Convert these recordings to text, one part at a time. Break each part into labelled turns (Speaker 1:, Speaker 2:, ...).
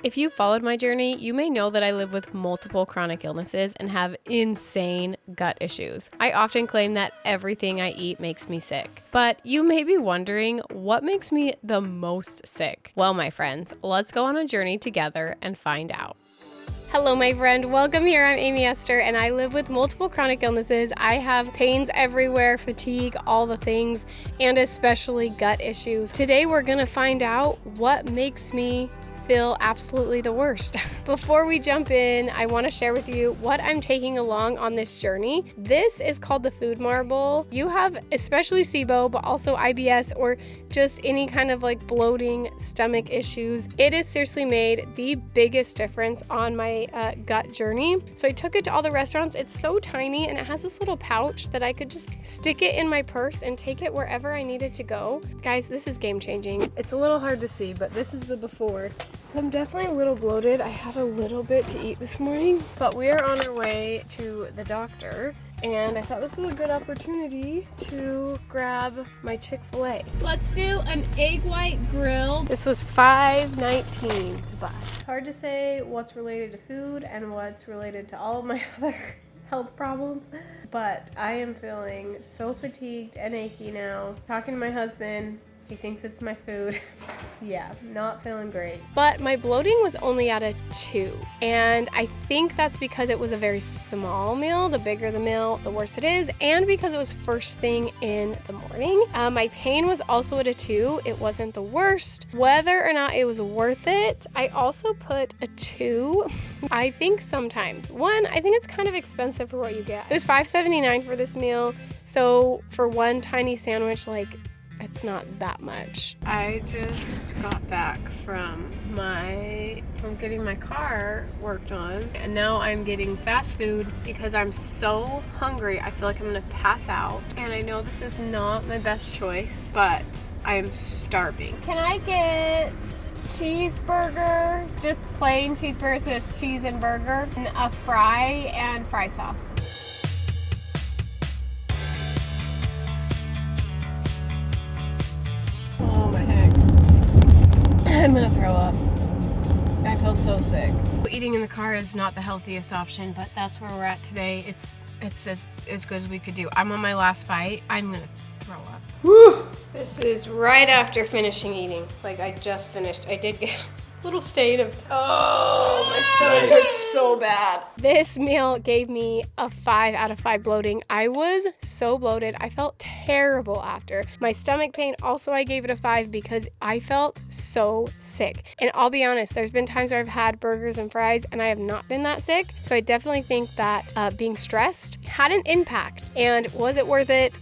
Speaker 1: If you followed my journey, you may know that I live with multiple chronic illnesses and have insane gut issues. I often claim that everything I eat makes me sick. But you may be wondering, what makes me the most sick? Well, my friends, let's go on a journey together and find out. Hello, my friend. Welcome here. I'm Aimee Esther, and I live with multiple chronic illnesses. I have pains everywhere, fatigue, all the things, and especially gut issues. Today, we're going to find out what makes me feel absolutely the worst. Before we jump in, I want to share with you what I'm taking along on this journey. This is called the food marble. You have especially SIBO, but also IBS or just any kind of like bloating stomach issues. It has seriously made the biggest difference on my gut journey. So I took it to all the restaurants. It's so tiny and it has this little pouch that I could just stick it in my purse and take it wherever I needed to go. Guys, this is game changing. It's a little hard to see, but this is the before. So I'm definitely a little bloated. I had a little bit to eat this morning, but we are on our way to the doctor. And I thought this was a good opportunity to grab my Chick-fil-A. Let's do an egg white grill. This was $5.19 to buy. It's hard to say what's related to food and what's related to all of my other health problems, but I am feeling so fatigued and achy now. Talking to my husband, he thinks it's my food. Yeah, not feeling great. But my bloating was only at a 2. And I think that's because it was a very small meal. The bigger the meal, the worse it is. And because it was first thing in the morning. My pain was also at a 2. It wasn't the worst. Whether or not it was worth it, I also put a 2. I think sometimes. One, I think it's kind of expensive for what you get. It was $5.79 for this meal. So for one tiny sandwich, like, it's not that much. I just got back from getting my car worked on, and now I'm getting fast food because I'm so hungry. I feel like I'm gonna pass out, and I know this is not my best choice, but I'm starving. Can I get cheeseburger, just plain cheeseburger, so just cheese and burger, and a fry and fry sauce? Oh my heck. I'm gonna throw up. I feel so sick. Eating in the car is not the healthiest option, but that's where we're at today. It's as good as we could do. I'm on my last bite. I'm gonna throw up. Woo! This is right after finishing eating. Like, I just finished. I did get a little state of, my stomach hurts so bad. This meal gave me a 5 out of 5 bloating. I was so bloated. I felt terrible after. My stomach pain, also I gave it a 5 because I felt so sick. And I'll be honest, there's been times where I've had burgers and fries and I have not been that sick. So I definitely think that being stressed had an impact. And was it worth it?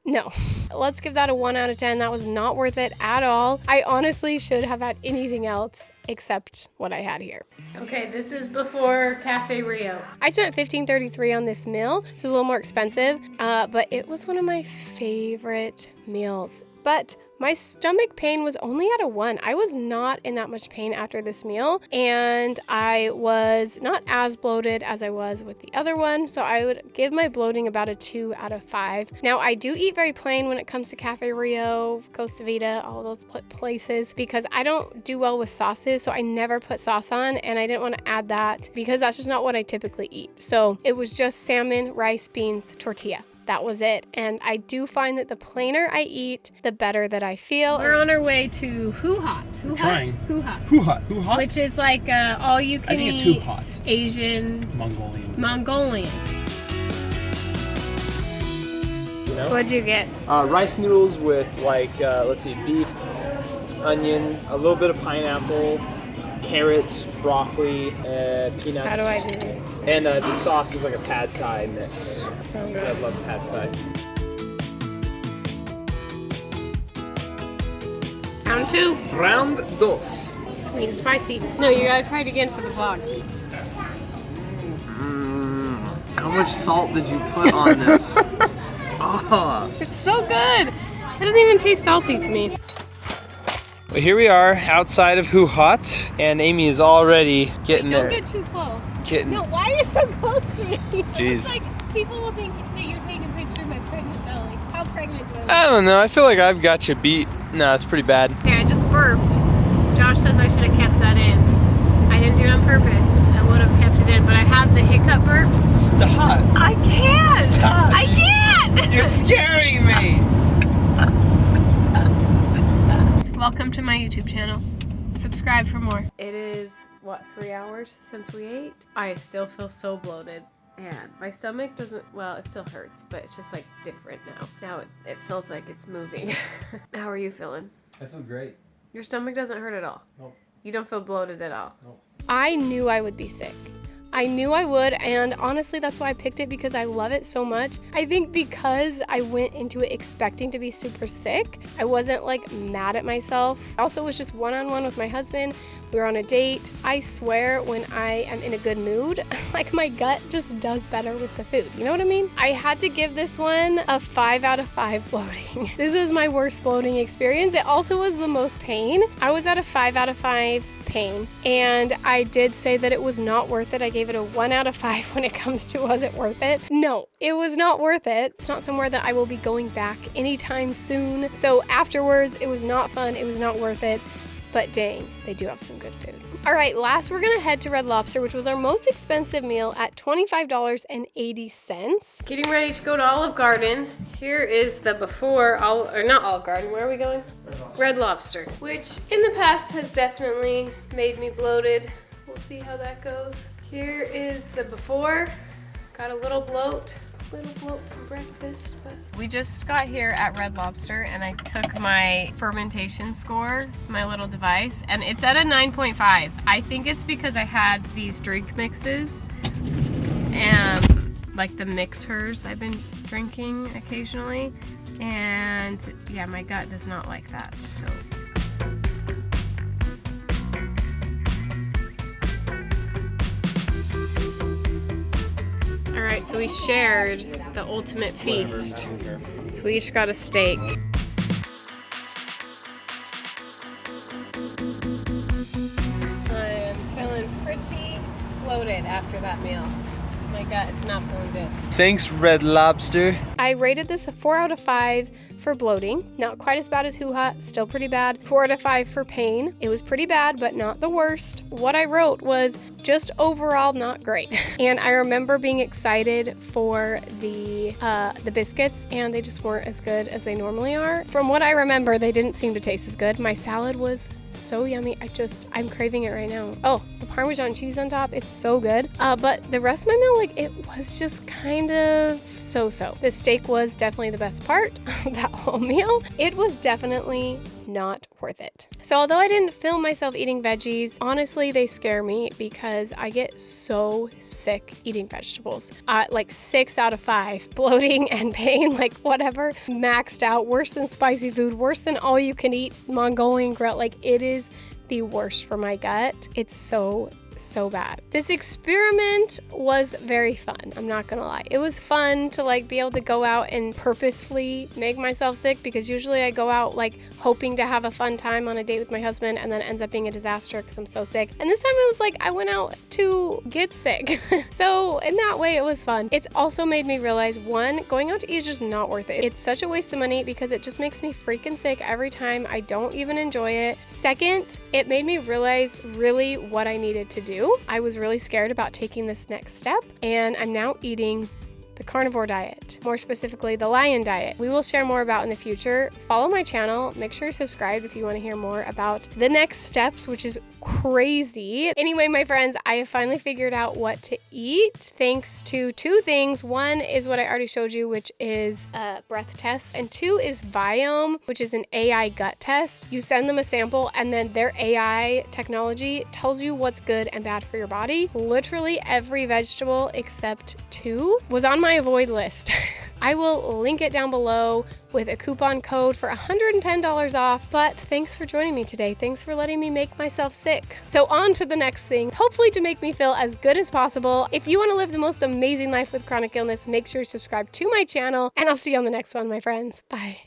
Speaker 1: No. Let's give that a 1 out of 10. That was not worth it at all. I honestly should have had anything else except what I had here. Okay, this is before Cafe Rio. I spent $15.33 on this meal, so it was a little more expensive, but it was one of my favorite meals. But my stomach pain was only at a 1. I was not in that much pain after this meal, and I was not as bloated as I was with the other one, so I would give my bloating about a 2 out of 5. Now, I do eat very plain when it comes to Cafe Rio, Costa Vida, all those places, because I don't do well with sauces, so I never put sauce on, and I didn't want to add that because that's just not what I typically eat. So it was just salmon, rice, beans, tortilla. That was it. And I do find that the plainer I eat, the better that I feel. We're on our way to Hoo Hot.
Speaker 2: Hoo Hot?
Speaker 1: Hoo Hot.
Speaker 2: Hoo Hot. Hoo Hot?
Speaker 1: Which is like all you can eat.
Speaker 2: I think it's Hoo Hot.
Speaker 1: Asian. Mongolian.
Speaker 2: You know?
Speaker 1: What'd you get?
Speaker 2: Rice noodles with like, let's see, beef, onion, a little bit of pineapple, carrots, broccoli, peanuts.
Speaker 1: How do I do this?
Speaker 2: And the sauce is like a pad thai mix.
Speaker 1: So good.
Speaker 2: I love pad thai.
Speaker 1: Round 2.
Speaker 2: Round dos.
Speaker 1: Sweet and spicy. No, you gotta try it again for the vlog.
Speaker 3: How much salt did you put on this? Oh.
Speaker 1: It's so good. It doesn't even taste salty to me.
Speaker 2: Well, here we are outside of Hoo Hot, and Aimee is already getting there.
Speaker 1: Don't get too close.
Speaker 2: No,
Speaker 1: why are you so close to me?
Speaker 2: Jeez.
Speaker 1: It's like people will think that you're taking a picture of my pregnant belly. How pregnant is it?
Speaker 2: I don't know. I feel like I've got you beat. No, it's pretty bad.
Speaker 1: Okay, I just burped. Josh says I should have kept that in. I YouTube channel. Subscribe for more. It is, what, 3 hours since we ate? I still feel so bloated. And my stomach doesn't, well, it still hurts, but it's just like different now. Now it feels like it's moving. How are you feeling?
Speaker 2: I feel great.
Speaker 1: Your stomach doesn't hurt at all?
Speaker 2: Nope.
Speaker 1: You don't feel bloated at all?
Speaker 2: Nope.
Speaker 1: I knew I would be sick. I knew I would, and honestly, that's why I picked it, because I love it so much. I think because I went into it expecting to be super sick, I wasn't like mad at myself. I also was just one-on-one with my husband. We were on a date. I swear when I am in a good mood, like my gut just does better with the food. You know what I mean? I had to give this one a 5 out of 5 bloating. This was my worst bloating experience. It also was the most pain. I was at a 5 out of 5 pain, and I did say that it was not worth it. I gave it a 1 out of 5 when it comes to was it worth it? No, it was not worth it. It's not somewhere that I will be going back anytime soon. So afterwards, it was not fun. It was not worth it. But dang, they do have some good food. All right, last we're gonna head to Red Lobster, which was our most expensive meal at $25.80. Getting ready to go to Olive Garden. Here is the before, or not Olive Garden, where are we going? Red Lobster, which in the past has definitely made me bloated. We'll see how that goes. Here is the before. Got a little bloat from breakfast, but we just got here at Red Lobster and I took my fermentation score, my little device, and it's at a 9.5. I think it's because I had these drink mixes and like the mixers I've been drinking occasionally, and yeah, my gut does not like that, so. All right, so we shared the ultimate feast. So we each got a steak. I am feeling pretty bloated after that meal. My gut is not feeling good.
Speaker 3: Thanks, Red Lobster.
Speaker 1: I rated this a 4 out of 5 for bloating. Not quite as bad as Hoo Ha, still pretty bad. 4 out of 5 for pain. It was pretty bad, but not the worst. What I wrote was just overall not great. And I remember being excited for the biscuits, and they just weren't as good as they normally are. From what I remember, they didn't seem to taste as good. My salad was so yummy. I'm craving it right now. Oh, the Parmesan cheese on top, it's so good. But the rest of my meal, like, it was just kind of so-so. The steak was definitely the best part of that whole meal. It was definitely not worth it. So although I didn't film myself eating veggies, honestly, they scare me because I get so sick eating vegetables. Like 6 out of 5, bloating and pain, like whatever, maxed out, worse than spicy food, worse than all you can eat Mongolian grill. Like, it is the worst for my gut. It's so bad. This experiment was very fun. I'm not gonna lie. It was fun to like be able to go out and purposefully make myself sick, because usually I go out like hoping to have a fun time on a date with my husband, and then it ends up being a disaster because I'm so sick. And this time it was like I went out to get sick. So in that way it was fun. It's also made me realize, one, going out to eat is just not worth it. It's such a waste of money because it just makes me freaking sick every time. I don't even enjoy it. Second, it made me realize really what I needed to do. I was really scared about taking this next step, and I'm now eating the carnivore diet, more specifically the lion diet. We will share more about in the future. Follow my channel. Make sure you're subscribed if you want to hear more about the next steps, which is crazy. Anyway, my friends, I have finally figured out what to eat thanks to 2 things. One is what I already showed you, which is a breath test, and 2 is Viome, which is an AI gut test. You send them a sample, and then their AI technology tells you what's good and bad for your body. Literally every vegetable except 2 was on my avoid list. I will link it down below with a coupon code for $110 off. But thanks for joining me today. Thanks for letting me make myself sick. So on to the next thing, hopefully to make me feel as good as possible. If you want to live the most amazing life with chronic illness, make sure you subscribe to my channel, and I'll see you on the next one, my friends. Bye.